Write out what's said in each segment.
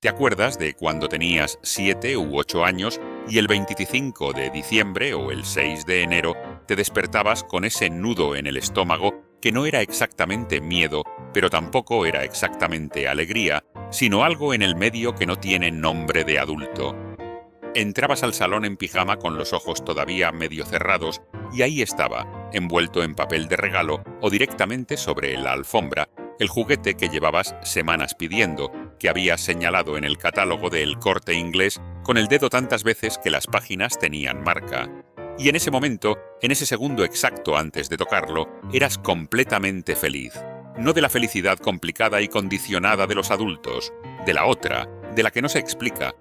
¿Te acuerdas de cuando tenías 7 u 8 años y el 25 de diciembre o el 6 de enero te despertabas con ese nudo en el estómago que no era exactamente miedo, pero tampoco era exactamente alegría, sino algo en el medio que no tiene nombre de adulto? Entrabas al salón en pijama con los ojos todavía medio cerrados y ahí estaba, envuelto en papel de regalo o directamente sobre la alfombra, el juguete que llevabas semanas pidiendo, que habías señalado en el catálogo del Corte Inglés con el dedo tantas veces que las páginas tenían marca. Y en ese momento, en ese segundo exacto antes de tocarlo, eras completamente feliz. No de la felicidad complicada y condicionada de los adultos, de la otra, de la que no se explica.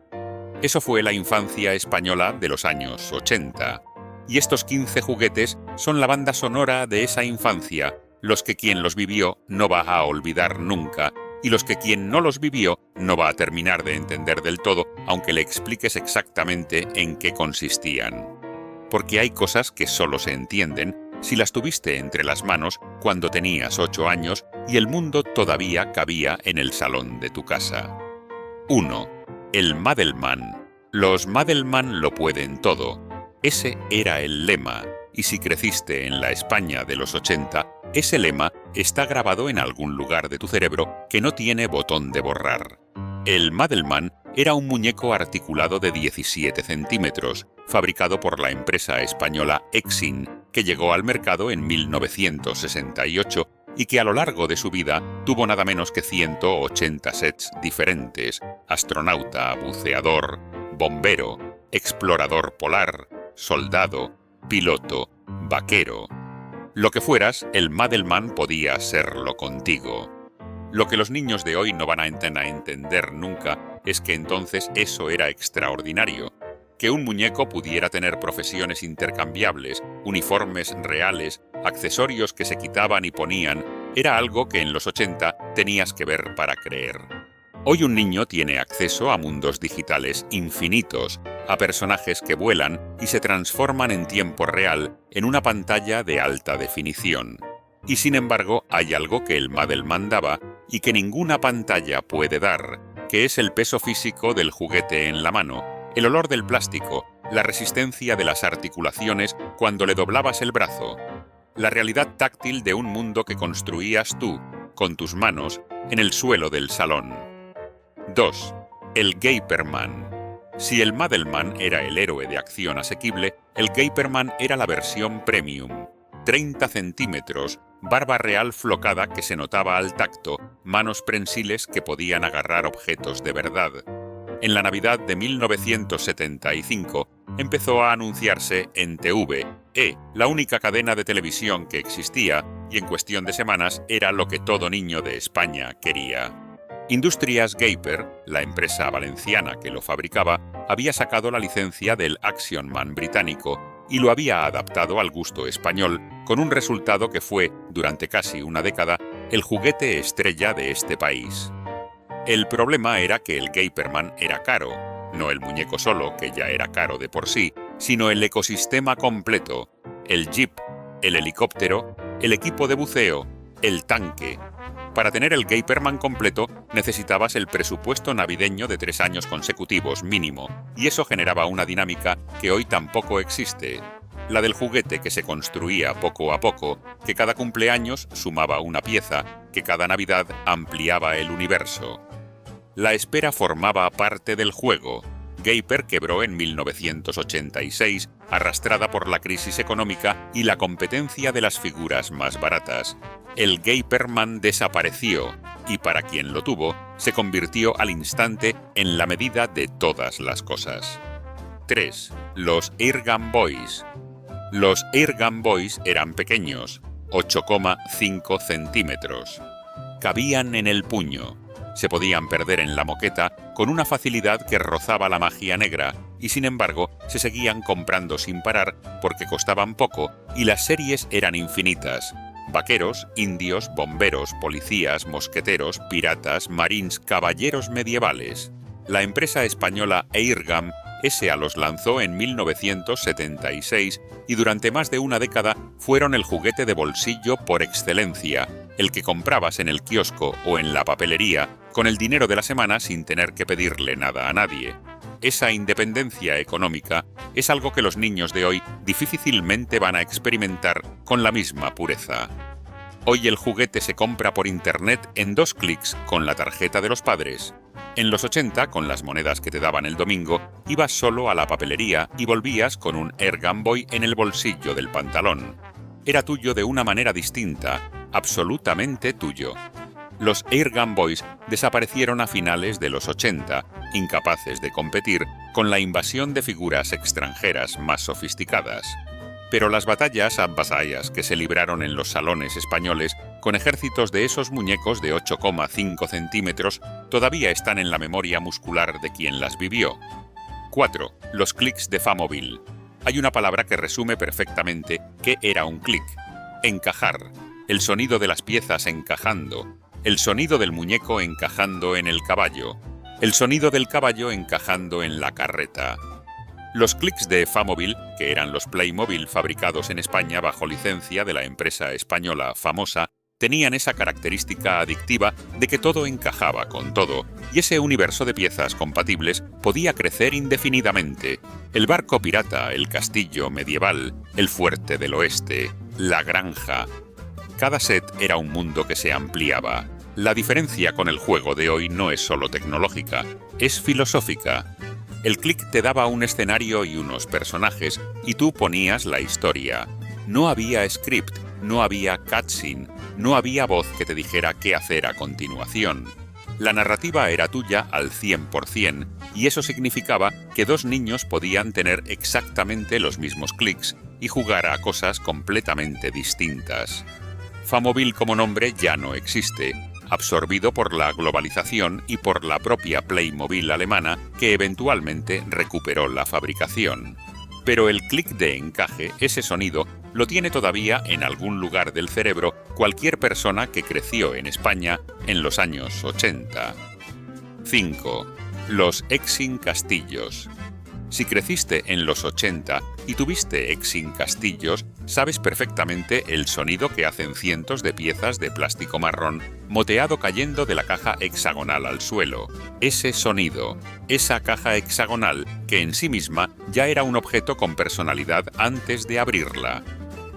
Eso fue la infancia española de los años 80. Y estos 15 juguetes son la banda sonora de esa infancia, los que quien los vivió no va a olvidar nunca, y los que quien no los vivió no va a terminar de entender del todo, aunque le expliques exactamente en qué consistían. Porque hay cosas que solo se entienden si las tuviste entre las manos cuando tenías 8 años y el mundo todavía cabía en el salón de tu casa. 1. El Madelman. Los Madelman lo pueden todo. Ese era el lema, y si creciste en la España de los 80, ese lema está grabado en algún lugar de tu cerebro que no tiene botón de borrar. El Madelman era un muñeco articulado de 17 centímetros, fabricado por la empresa española Exin, que llegó al mercado en 1968 y que a lo largo de su vida tuvo nada menos que 180 sets diferentes: astronauta, buceador, bombero, explorador polar, soldado, piloto, vaquero. Lo que fueras, el Madelman podía serlo contigo. Lo que los niños de hoy no van a entender nunca es que entonces eso era extraordinario. Que un muñeco pudiera tener profesiones intercambiables, uniformes reales, accesorios que se quitaban y ponían, era algo que en los 80 tenías que ver para creer. Hoy un niño tiene acceso a mundos digitales infinitos, a personajes que vuelan y se transforman en tiempo real en una pantalla de alta definición. Y sin embargo, hay algo que el Madelman daba y que ninguna pantalla puede dar, que es el peso físico del juguete en la mano, el olor del plástico, la resistencia de las articulaciones cuando le doblabas el brazo, la realidad táctil de un mundo que construías tú, con tus manos, en el suelo del salón. 2. El Gaperman. Si el Madelman era el héroe de acción asequible, el Gaperman era la versión premium. 30 centímetros, barba real flocada que se notaba al tacto, manos prensiles que podían agarrar objetos de verdad. En la Navidad de 1975 empezó a anunciarse en TV, la única cadena de televisión que existía, y en cuestión de semanas era lo que todo niño de España quería. Industrias Gaper, la empresa valenciana que lo fabricaba, había sacado la licencia del Action Man británico y lo había adaptado al gusto español, con un resultado que fue, durante casi una década, el juguete estrella de este país. El problema era que el Gaperman era caro, no el muñeco solo, que ya era caro de por sí, sino el ecosistema completo: el jeep, el helicóptero, el equipo de buceo, el tanque. Para tener el Gaperman completo necesitabas el presupuesto navideño de 3 años consecutivos mínimo, y eso generaba una dinámica que hoy tampoco existe. La del juguete que se construía poco a poco, que cada cumpleaños sumaba una pieza, que cada Navidad ampliaba el universo. La espera formaba parte del juego. Gaper quebró en 1986, arrastrada por la crisis económica y la competencia de las figuras más baratas. El Gaperman desapareció y para quien lo tuvo, se convirtió al instante en la medida de todas las cosas. 3. Los Airgun Boys. Los Airgun Boys eran pequeños, 8,5 centímetros. Cabían en el puño. Se podían perder en la moqueta con una facilidad que rozaba la magia negra y sin embargo se seguían comprando sin parar porque costaban poco y las series eran infinitas. Vaqueros, indios, bomberos, policías, mosqueteros, piratas, marines, caballeros medievales. La empresa española Airgun S.A. los lanzó en 1976 y durante más de una década fueron el juguete de bolsillo por excelencia, el que comprabas en el kiosco o en la papelería con el dinero de la semana sin tener que pedirle nada a nadie. Esa independencia económica es algo que los niños de hoy difícilmente van a experimentar con la misma pureza. Hoy el juguete se compra por internet en 2 clics con la tarjeta de los padres. En los 80, con las monedas que te daban el domingo, ibas solo a la papelería y volvías con un Air Game Boy en el bolsillo del pantalón. Era tuyo de una manera distinta, absolutamente tuyo. Los Air Game Boys desaparecieron a finales de los 80, incapaces de competir con la invasión de figuras extranjeras más sofisticadas. Pero las batallas abasayas que se libraron en los salones españoles con ejércitos de esos muñecos de 8,5 centímetros todavía están en la memoria muscular de quien las vivió. 4. Los clics de Famóvil. Hay una palabra que resume perfectamente qué era un clic. Encajar. El sonido de las piezas encajando. El sonido del muñeco encajando en el caballo. El sonido del caballo encajando en la carreta. Los clics de Famóvil, que eran los Playmobil fabricados en España bajo licencia de la empresa española Famosa, tenían esa característica adictiva de que todo encajaba con todo, y ese universo de piezas compatibles podía crecer indefinidamente. El barco pirata, el castillo medieval, el fuerte del oeste, la granja. Cada set era un mundo que se ampliaba. La diferencia con el juego de hoy no es solo tecnológica, es filosófica. El clic te daba un escenario y unos personajes, y tú ponías la historia. No había script, no había cutscene, no había voz que te dijera qué hacer a continuación. La narrativa era tuya al 100%, y eso significaba que 2 niños podían tener exactamente los mismos clics y jugar a cosas completamente distintas. Famóvil como nombre ya no existe, absorbido por la globalización y por la propia Playmobil alemana, que eventualmente recuperó la fabricación. Pero el clic de encaje, ese sonido, lo tiene todavía en algún lugar del cerebro cualquier persona que creció en España en los años 80. 5. Los Exin Castillos. Si creciste en los 80 y tuviste Exin Castillos, sabes perfectamente el sonido que hacen cientos de piezas de plástico marrón moteado cayendo de la caja hexagonal al suelo. Ese sonido, esa caja hexagonal que en sí misma ya era un objeto con personalidad antes de abrirla.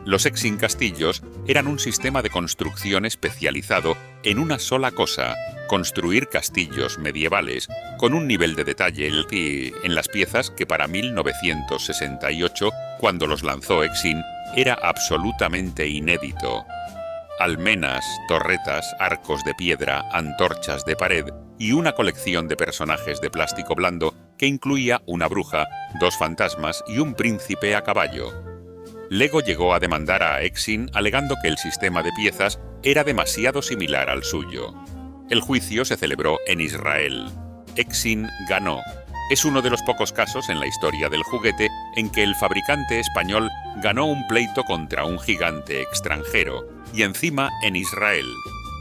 Los Exin Castillos eran un sistema de construcción especializado en una sola cosa: construir castillos medievales con un nivel de detalle en las piezas que para 1968, cuando los lanzó Exin, era absolutamente inédito. Almenas, torretas, arcos de piedra, antorchas de pared y una colección de personajes de plástico blando que incluía una bruja, 2 fantasmas y un príncipe a caballo. Lego llegó a demandar a Exin alegando que el sistema de piezas era demasiado similar al suyo. El juicio se celebró en Israel. Exin ganó. Es uno de los pocos casos en la historia del juguete en que el fabricante español ganó un pleito contra un gigante extranjero, y encima en Israel.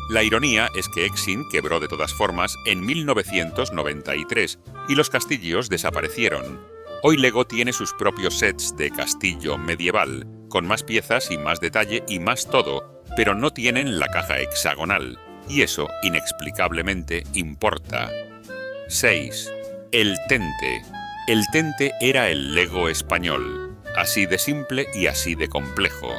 La ironía es que Exin quebró de todas formas en 1993 y los castillos desaparecieron. Hoy Lego tiene sus propios sets de castillo medieval, con más piezas y más detalle y más todo, pero no tienen la caja hexagonal, y eso, inexplicablemente, importa. 6. El Tente. El Tente era el Lego español, así de simple y así de complejo.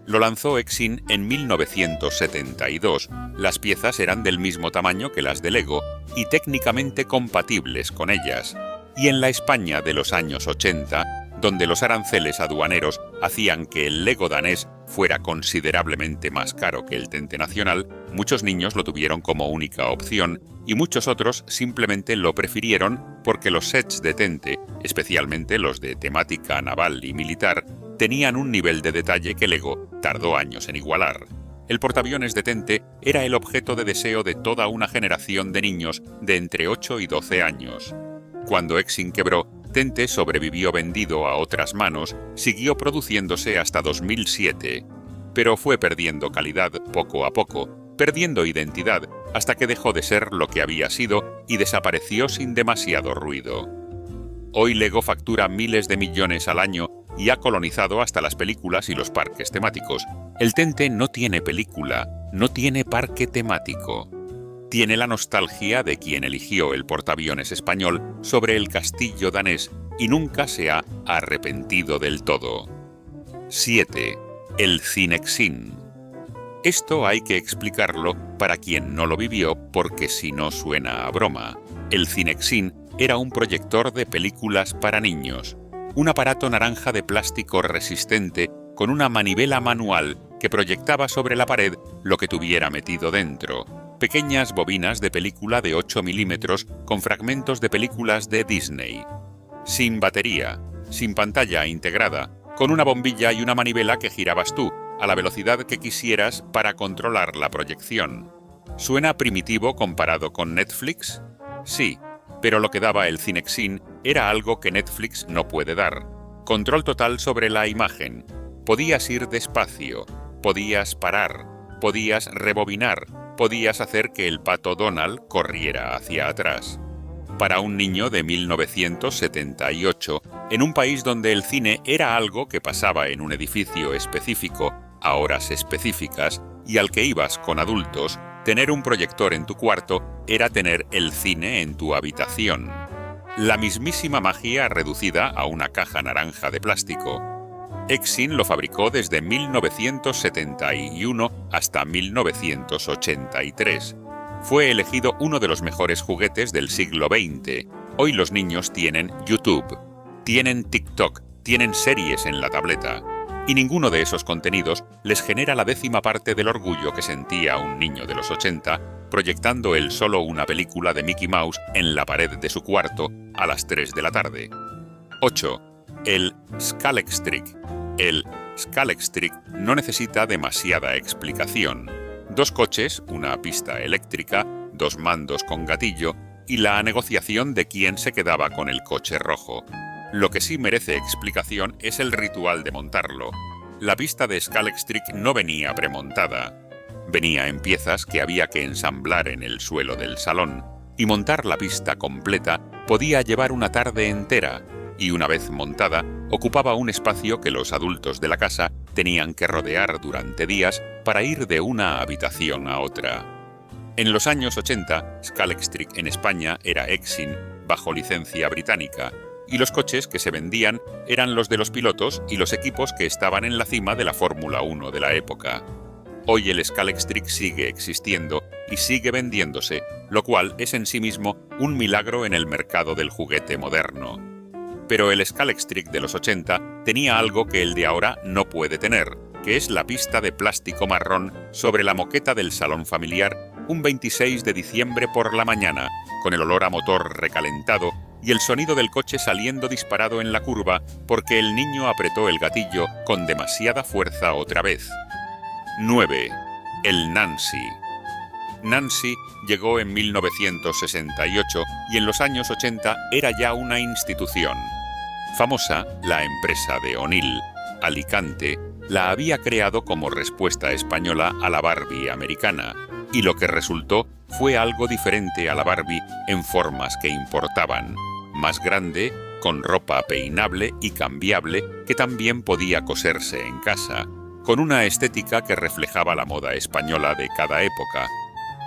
Lo lanzó Exin en 1972, las piezas eran del mismo tamaño que las de Lego y técnicamente compatibles con ellas. Y en la España de los años 80, donde los aranceles aduaneros hacían que el Lego danés fuera considerablemente más caro que el Tente nacional, muchos niños lo tuvieron como única opción y muchos otros simplemente lo prefirieron porque los sets de Tente, especialmente los de temática naval y militar, tenían un nivel de detalle que Lego tardó años en igualar. El portaaviones de Tente era el objeto de deseo de toda una generación de niños de entre 8 y 12 años. Cuando Exin quebró, Tente sobrevivió vendido a otras manos, siguió produciéndose hasta 2007, pero fue perdiendo calidad poco a poco, perdiendo identidad, hasta que dejó de ser lo que había sido y desapareció sin demasiado ruido. Hoy Lego factura miles de millones al año y ha colonizado hasta las películas y los parques temáticos. El Tente no tiene película, no tiene parque temático. Tiene la nostalgia de quien eligió el portaaviones español sobre el castillo danés y nunca se ha arrepentido del todo. 7. El Cinexin. Esto hay que explicarlo para quien no lo vivió, porque si no suena a broma. El Cinexin era un proyector de películas para niños, un aparato naranja de plástico resistente con una manivela manual que proyectaba sobre la pared lo que tuviera metido dentro. Pequeñas bobinas de película de 8 milímetros con fragmentos de películas de Disney. Sin batería, sin pantalla integrada, con una bombilla y una manivela que girabas tú, a la velocidad que quisieras para controlar la proyección. ¿Suena primitivo comparado con Netflix? Sí, pero lo que daba el Cinexin era algo que Netflix no puede dar. Control total sobre la imagen. Podías ir despacio, podías parar, podías rebobinar, podías hacer que el pato Donald corriera hacia atrás. Para un niño de 1978, en un país donde el cine era algo que pasaba en un edificio específico, a horas específicas, y al que ibas con adultos, tener un proyector en tu cuarto era tener el cine en tu habitación. La mismísima magia reducida a una caja naranja de plástico. Exin lo fabricó desde 1971 hasta 1983. Fue elegido uno de los mejores juguetes del siglo XX. Hoy los niños tienen YouTube, tienen TikTok, tienen series en la tableta. Y ninguno de esos contenidos les genera la 10ª parte del orgullo que sentía un niño de los 80 proyectando él solo una película de Mickey Mouse en la pared de su cuarto a las 3 de la tarde. 8. El Scalextric. El Scalextric no necesita demasiada explicación. 2 coches, una pista eléctrica, 2 mandos con gatillo y la negociación de quién se quedaba con el coche rojo. Lo que sí merece explicación es el ritual de montarlo. La pista de Scalextric no venía premontada. Venía en piezas que había que ensamblar en el suelo del salón, y montar la pista completa podía llevar una tarde entera, y una vez montada, ocupaba un espacio que los adultos de la casa tenían que rodear durante días para ir de una habitación a otra. En los años 80, Scalextric en España era Exin, bajo licencia británica, y los coches que se vendían eran los de los pilotos y los equipos que estaban en la cima de la Fórmula 1 de la época. Hoy el Scalextric sigue existiendo y sigue vendiéndose, lo cual es en sí mismo un milagro en el mercado del juguete moderno. Pero el Scalextric de los 80 tenía algo que el de ahora no puede tener, que es la pista de plástico marrón sobre la moqueta del salón familiar un 26 de diciembre por la mañana, con el olor a motor recalentado y el sonido del coche saliendo disparado en la curva porque el niño apretó el gatillo con demasiada fuerza otra vez. 9. El Nancy. Nancy llegó en 1968 y en los años 80 era ya una institución. Famosa, la empresa de O'Neill, Alicante, la había creado como respuesta española a la Barbie americana, y lo que resultó fue algo diferente a la Barbie en formas que importaban. Más grande, con ropa peinable y cambiable que también podía coserse en casa, con una estética que reflejaba la moda española de cada época.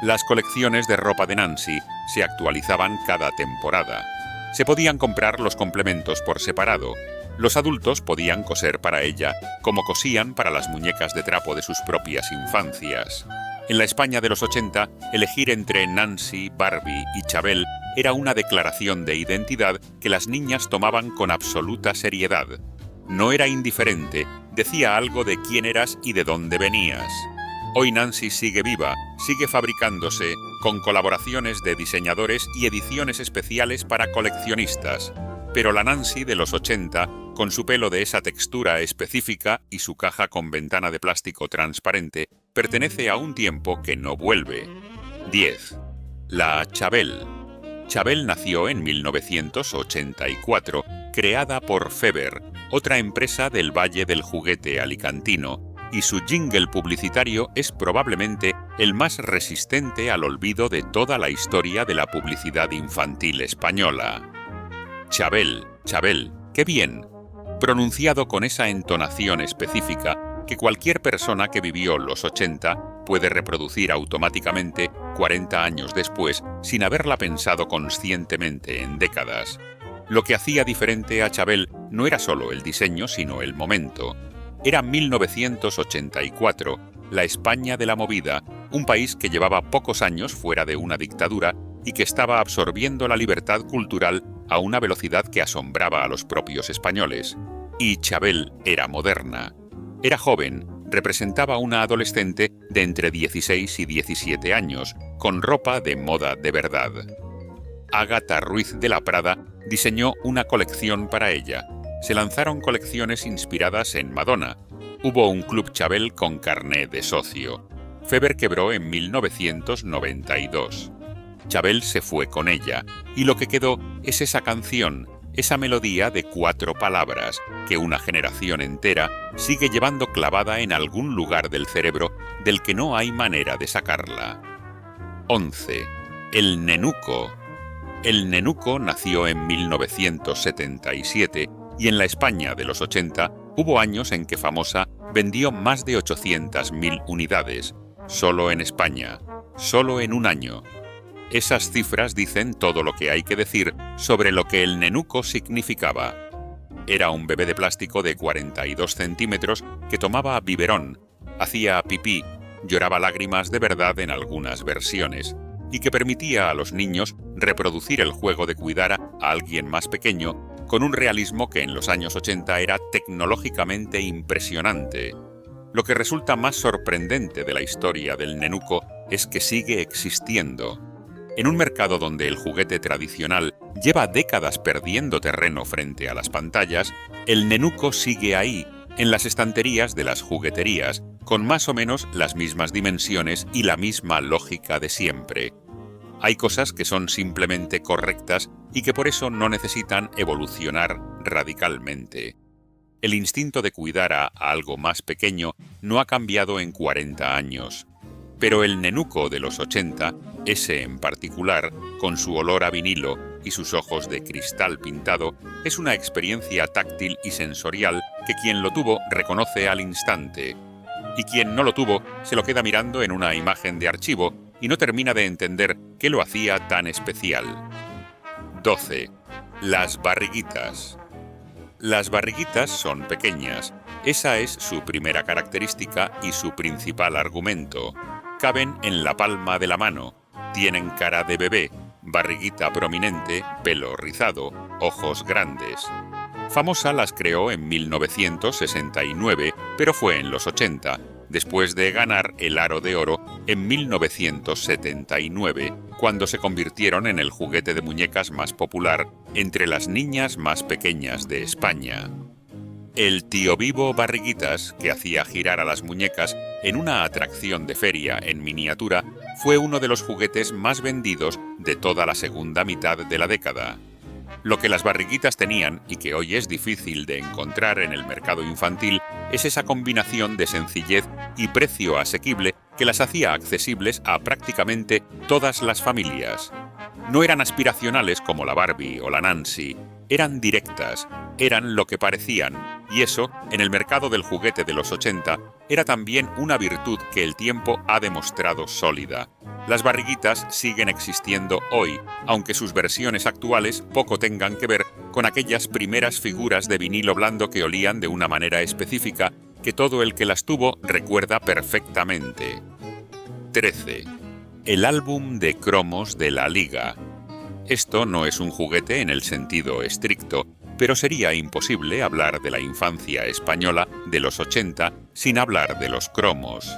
Las colecciones de ropa de Nancy se actualizaban cada temporada. Se podían comprar los complementos por separado. Los adultos podían coser para ella como cosían para las muñecas de trapo de sus propias infancias. En la España de los 80, elegir entre Nancy, Barbie y Chabel era una declaración de identidad que las niñas tomaban con absoluta seriedad. No era indiferente, decía algo de quién eras y de dónde venías. Hoy Nancy sigue viva, sigue fabricándose, con colaboraciones de diseñadores y ediciones especiales para coleccionistas. Pero la Nancy de los 80, con su pelo de esa textura específica y su caja con ventana de plástico transparente, pertenece a un tiempo que no vuelve. 10. La Chabel. Chabel nació en 1984, creada por Feber, otra empresa del Valle del Juguete alicantino, y su jingle publicitario es probablemente el más resistente al olvido de toda la historia de la publicidad infantil española. Chabel, Chabel, qué bien, pronunciado con esa entonación específica que cualquier persona que vivió los 80 puede reproducir automáticamente 40 años después, sin haberla pensado conscientemente en décadas. Lo que hacía diferente a Charbel no era solo el diseño, sino el momento. Era 1984, la España de la movida, un país que llevaba pocos años fuera de una dictadura y que estaba absorbiendo la libertad cultural a una velocidad que asombraba a los propios españoles. Y Charbel era moderna. Era joven, representaba a una adolescente de entre 16 y 17 años, con ropa de moda de verdad. Ágata Ruiz de la Prada diseñó una colección para ella. Se lanzaron colecciones inspiradas en Madonna. Hubo un Club Charbel con carné de socio. Feber quebró en 1992. Charbel se fue con ella, y lo que quedó es esa canción, esa melodía de 4 palabras que una generación entera sigue llevando clavada en algún lugar del cerebro del que no hay manera de sacarla. 11. El Nenuco. El Nenuco nació en 1977 y en la España de los 80 hubo años en que Famosa vendió más de 800.000 unidades, solo en España, solo en un año. Esas cifras dicen todo lo que hay que decir sobre lo que el Nenuco significaba. Era un bebé de plástico de 42 centímetros que tomaba biberón, hacía pipí, lloraba lágrimas de verdad en algunas versiones, y que permitía a los niños reproducir el juego de cuidar a alguien más pequeño con un realismo que en los años 80 era tecnológicamente impresionante. Lo que resulta más sorprendente de la historia del Nenuco es que sigue existiendo. En un mercado donde el juguete tradicional lleva décadas perdiendo terreno frente a las pantallas, el Nenuco sigue ahí, en las estanterías de las jugueterías, con más o menos las mismas dimensiones y la misma lógica de siempre. Hay cosas que son simplemente correctas y que por eso no necesitan evolucionar radicalmente. El instinto de cuidar a algo más pequeño no ha cambiado en 40 años. Pero el Nenuco de los 80, ese en particular, con su olor a vinilo y sus ojos de cristal pintado, es una experiencia táctil y sensorial que quien lo tuvo reconoce al instante. Y quien no lo tuvo se lo queda mirando en una imagen de archivo y no termina de entender qué lo hacía tan especial. 12. Las barriguitas. Las barriguitas son pequeñas. Esa es su primera característica y su principal argumento. Caben en la palma de la mano, tienen cara de bebé, barriguita prominente, pelo rizado, ojos grandes. Famosa las creó en 1969, pero fue en los 80, después de ganar el Aro de Oro en 1979, cuando se convirtieron en el juguete de muñecas más popular entre las niñas más pequeñas de España. El tío Vivo Barriguitas, que hacía girar a las muñecas en una atracción de feria en miniatura, fue uno de los juguetes más vendidos de toda la segunda mitad de la década. Lo que las barriguitas tenían, y que hoy es difícil de encontrar en el mercado infantil, es esa combinación de sencillez y precio asequible que las hacía accesibles a prácticamente todas las familias. No eran aspiracionales como la Barbie o la Nancy, eran directas, eran lo que parecían, y eso, en el mercado del juguete de los 80, era también una virtud que el tiempo ha demostrado sólida. Las barriguitas siguen existiendo hoy, aunque sus versiones actuales poco tengan que ver con aquellas primeras figuras de vinilo blando que olían de una manera específica que todo el que las tuvo recuerda perfectamente. 13. El álbum de cromos de la Liga. Esto no es un juguete en el sentido estricto, pero sería imposible hablar de la infancia española de los 80 sin hablar de los cromos.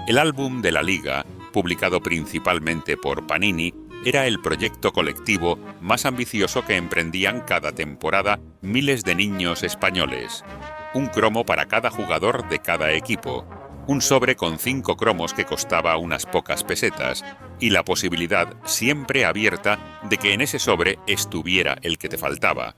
El álbum de la Liga, publicado principalmente por Panini, era el proyecto colectivo más ambicioso que emprendían cada temporada miles de niños españoles. Un cromo para cada jugador de cada equipo, un sobre con 5 cromos que costaba unas pocas pesetas, y la posibilidad siempre abierta de que en ese sobre estuviera el que te faltaba.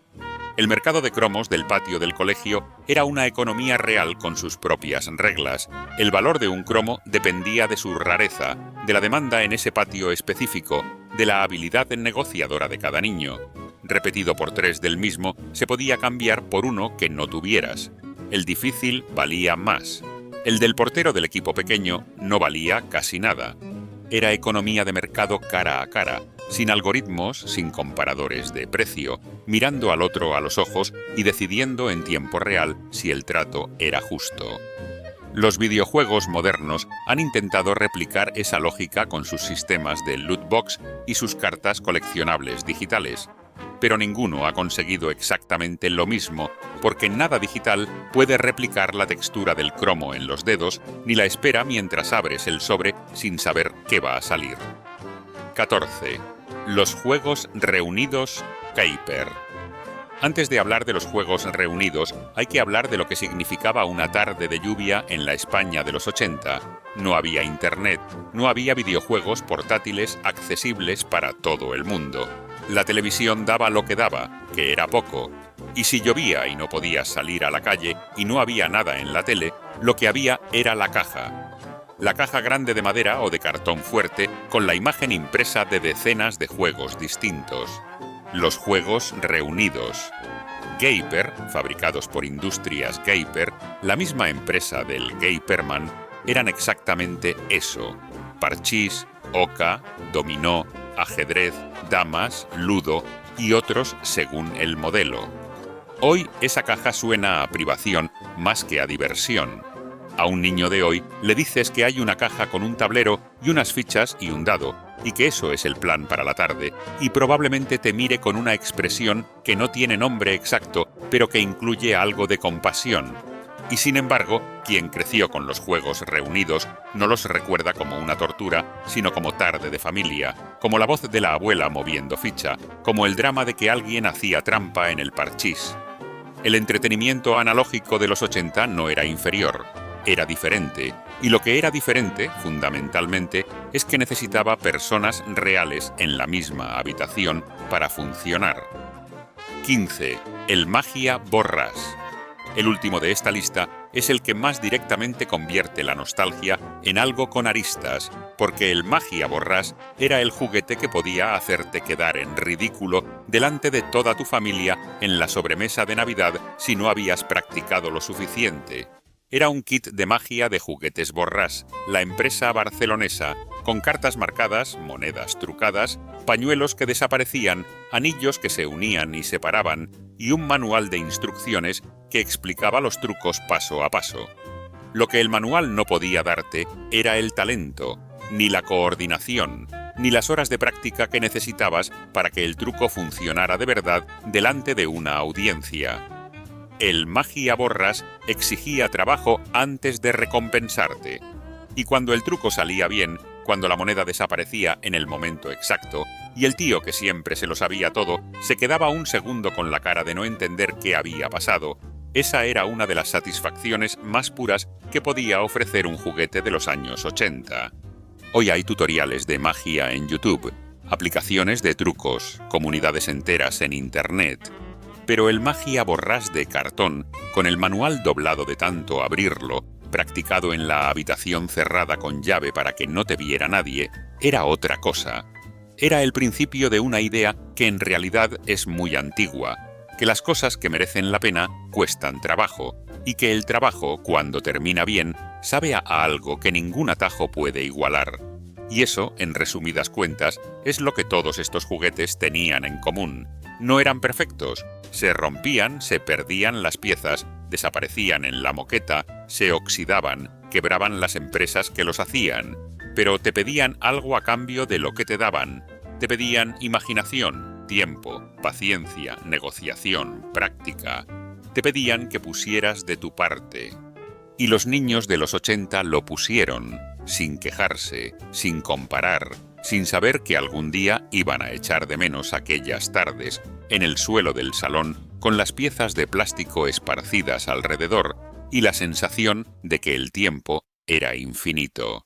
El mercado de cromos del patio del colegio era una economía real con sus propias reglas. El valor de un cromo dependía de su rareza, de la demanda en ese patio específico, de la habilidad negociadora de cada niño. Repetido por 3 del mismo, se podía cambiar por uno que no tuvieras. El difícil valía más. El del portero del equipo pequeño no valía casi nada. era economía de mercado cara a cara, sin algoritmos, sin comparadores de precio, mirando al otro a los ojos y decidiendo en tiempo real si el trato era justo. Los videojuegos modernos han intentado replicar esa lógica con sus sistemas de loot box y sus cartas coleccionables digitales, pero ninguno ha conseguido exactamente lo mismo, porque nada digital puede replicar la textura del cromo en los dedos ni la espera mientras abres el sobre sin saber qué va a salir. 14. Los juegos reunidos Keiper. Antes de hablar de los juegos reunidos, hay que hablar de lo que significaba una tarde de lluvia en la España de los 80. No había internet, no había videojuegos portátiles accesibles para todo el mundo. La televisión daba lo que daba, que era poco. Y si llovía y no podías salir a la calle y no había nada en la tele, lo que había era la caja. La caja grande de madera o de cartón fuerte con la imagen impresa de decenas de juegos distintos. Los juegos reunidos. Keiper, fabricados por Industrias Keiper, la misma empresa del Keiperman, eran exactamente eso: parchís, oca, dominó, ajedrez, damas, ludo y otros según el modelo. Hoy esa caja suena a privación más que a diversión. A un niño de hoy le dices que hay una caja con un tablero y unas fichas y un dado, y que eso es el plan para la tarde, y probablemente te mire con una expresión que no tiene nombre exacto, pero que incluye algo de compasión. Y sin embargo, quien creció con los juegos reunidos no los recuerda como una tortura, sino como tarde de familia, como la voz de la abuela moviendo ficha, como el drama de que alguien hacía trampa en el parchís. El entretenimiento analógico de los 80 no era inferior, era diferente, y lo que era diferente, fundamentalmente, es que necesitaba personas reales en la misma habitación para funcionar. 15. El Magia Borrás. El último de esta lista es el que más directamente convierte la nostalgia en algo con aristas, porque el Magia Borrás era el juguete que podía hacerte quedar en ridículo delante de toda tu familia en la sobremesa de Navidad si no habías practicado lo suficiente. Era un kit de magia de Juguetes Borrás, la empresa barcelonesa, con cartas marcadas, monedas trucadas, pañuelos que desaparecían, anillos que se unían y separaban, y un manual de instrucciones que explicaba los trucos paso a paso. Lo que el manual no podía darte era el talento, ni la coordinación, ni las horas de práctica que necesitabas para que el truco funcionara de verdad delante de una audiencia. El Magia Borrás exigía trabajo antes de recompensarte. Y cuando el truco salía bien, cuando la moneda desaparecía en el momento exacto, y el tío que siempre se lo sabía todo, se quedaba un segundo con la cara de no entender qué había pasado, esa era una de las satisfacciones más puras que podía ofrecer un juguete de los años 80. Hoy hay tutoriales de magia en YouTube, aplicaciones de trucos, comunidades enteras en Internet. Pero el Magia Borrás de cartón, con el manual doblado de tanto abrirlo, practicado en la habitación cerrada con llave para que no te viera nadie, era otra cosa. Era el principio de una idea que en realidad es muy antigua, que las cosas que merecen la pena cuestan trabajo, y que el trabajo, cuando termina bien, sabe a algo que ningún atajo puede igualar. Y eso, en resumidas cuentas, es lo que todos estos juguetes tenían en común. No eran perfectos, se rompían, se perdían las piezas, desaparecían en la moqueta, se oxidaban, quebraban las empresas que los hacían, pero te pedían algo a cambio de lo que te daban. Te pedían imaginación, tiempo, paciencia, negociación, práctica. Te pedían que pusieras de tu parte. Y los niños de los 80 lo pusieron, sin quejarse, sin comparar, sin saber que algún día iban a echar de menos aquellas tardes, en el suelo del salón, con las piezas de plástico esparcidas alrededor, y la sensación de que el tiempo era infinito.